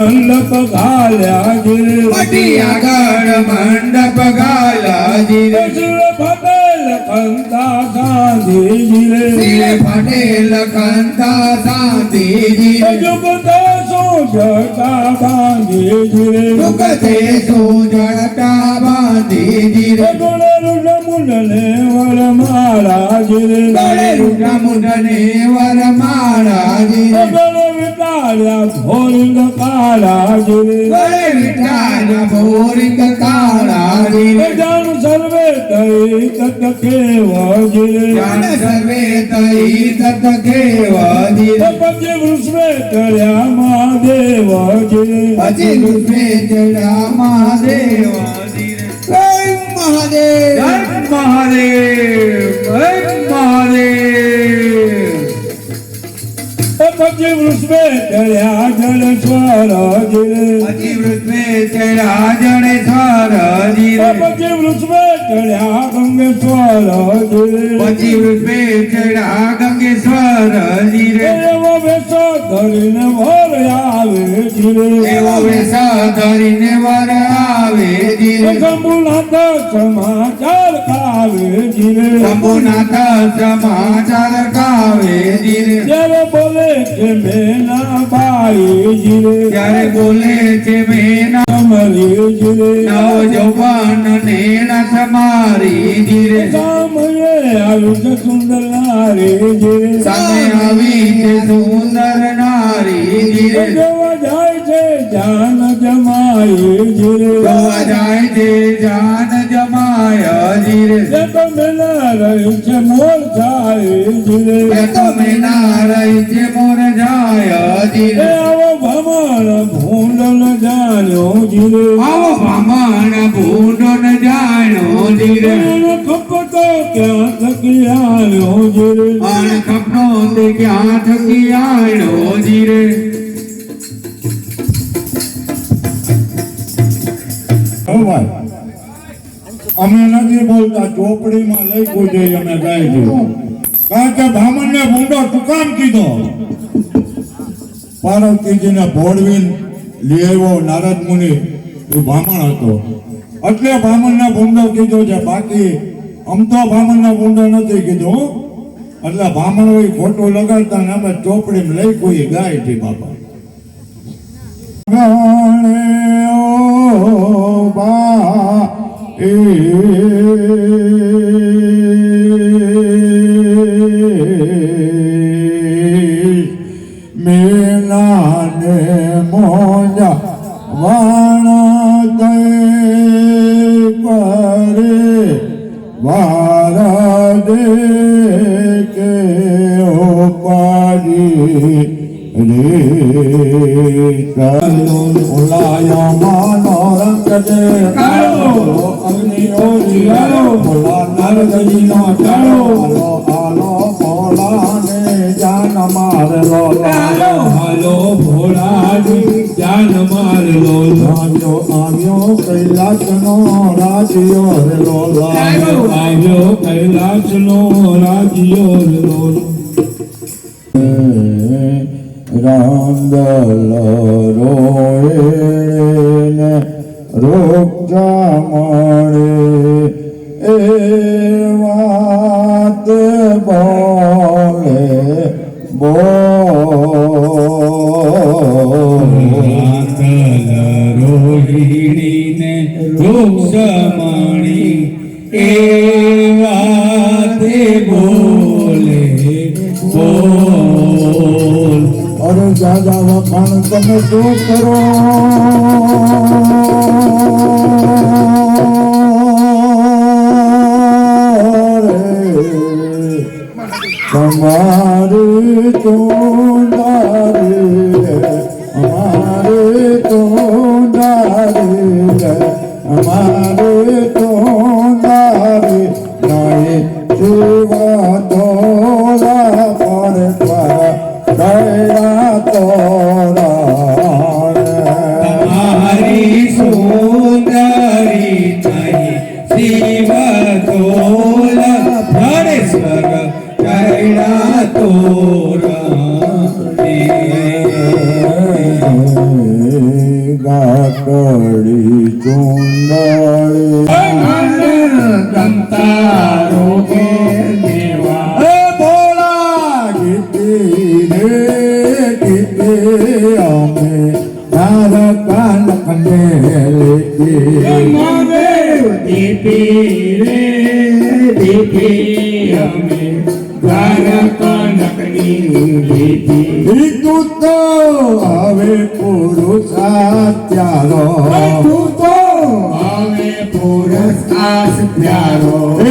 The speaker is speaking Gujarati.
મંડપ ઘાલ્યા જીરે મટી આગળ મંડપ ઘાલ્યા જીરે શિવ પટેલ ખંતા ગાંધી જીરે શિવ પટેલ ખંતા ગાંધી જીરે જુગતે સોજતા બાંધી જીરે જુગતે સોજતા બાંધી જીરે ગોળે રૂડ મુંડને વર મારા જીરે ગળે રૂડ મુંડને વર મારા જીરે ગળે વિટાળ્યા ભોરિંગ કાળા જીરે ગળે વિઠાલા ભોરિંગ કાળા જીરે જાણ સર્વે તઈ તત કેવ જીરે જાણ સર્વે તઈ તત કેવ જીરે પછી વૃષભે કર્યા મહાદેવ જીરે પછી રૂપે ચડ્યા મહાદેવ જીરે જય મહાદેવ જય મહાદેવ જય મહાદેવ પછી વૃષભે કર્યા જળેશ્વર જીરે પછી વૃષભે ચડ્યા જળેશ્વર જીરે પછી વૃષભે કર્યા ગંગેશ્વર જીરે પછી વૃષભે ચડ્યા ગંગેશ્વર જીરે એવો વેશો ધરીને વર આવે જીરે એવો વેશ ધરીને વર આવે જીરે શંભુનાથ સમાચાર કાવે જીરે શંભુનાથ સમાચાર કાવે જીરે જ્યારે બોલે છે મેના બાઈ જીરે ત્યારે બોલે છે મેના મરી જીરે નવ જવાન ને નથ મારી જીરે સામયે આવી છે સુંદર નારી જીરે સામે આવી છે સુંદર નારી જીરે જોવા જાય છે જાન જમાઈ જીરે જોવા જાય છે જાન જમાય જીરે એ તો મેના રહી છે મોર થાય જીરે એ તો મેના રહી છે મોર જાય એ જીરે આવો ભમણ ભૂંડલ જાણ્યો જીરે આવો બ્રાહ્મણ ભૂંડો ન જાણ્યો જીરે એનો ખપતો ક્યાં થકી આવ્યો જીરે અણ ખપનો તે ક્યાં થકી આણ્યો જીરે અમે નથી બોલતા ચોપડીમાં લખ્યું છે અમે ગાય છે કારણ કે બ્રાહ્મણને ભૂંડો શું કામ કીધો પાર્વતીજીને ભોળવીને લઈ આવ્યો નારદ મુનિ એ બ્રાહ્મણ હતો એટલે બ્રાહ્મણને ભૂંડો કીધો છે બાકી આમ તો બ્રાહ્મણને ભૂંડો નથી કીધો એટલે બ્રાહ્મણો ખોટું લગાડતા ને અમે ચોપડીમાં લખ્યું એ ગાય છે બાપા ગાણે ઓ બા એ મેનાને મોજા વાણા દે કરે વારા દે કે પાડી રે કાલો ઓલાયા માનો રંગ દે કાળો અગ્નિ ઓલિયારો ભોલા નારદજીનો ચાળો આલો ભોલાને જાન મારલો હાલો ભોળાજી જાન મારલો આવ્યો કૈલાસનો રાજ્યો રેલો આવ્યો કૈલાસનો રાજ્યો રેલો રાંદલ રોએ રોગા મળે એ વાત બોલે રોહિણીને રૂક્ષમણી એ વાતે બોલે બોલ અરે દાદા વખાણ તમે શું કરો તમારી તુંડારી અમારી તુંડારી અમારી તુંડારી નહીં જીવા દોલા પર દયા તોરા તમારી સુંદરી નહીં શિવ તોલ ભણેશ્વર કૈડા તોરા ગાકડી ચુંદડી ગમતારો કે દેવા એ ભોળા ગીતી રે ગીતી અમે તારા કાન કંડે લેતી મહાદેવ દીપી રે દીપી અમે દ્વારકા નકની દીપી તું તો હવે પુરુષાત્યારો તું તો હવે પુરુષ આસ પ્યારો એ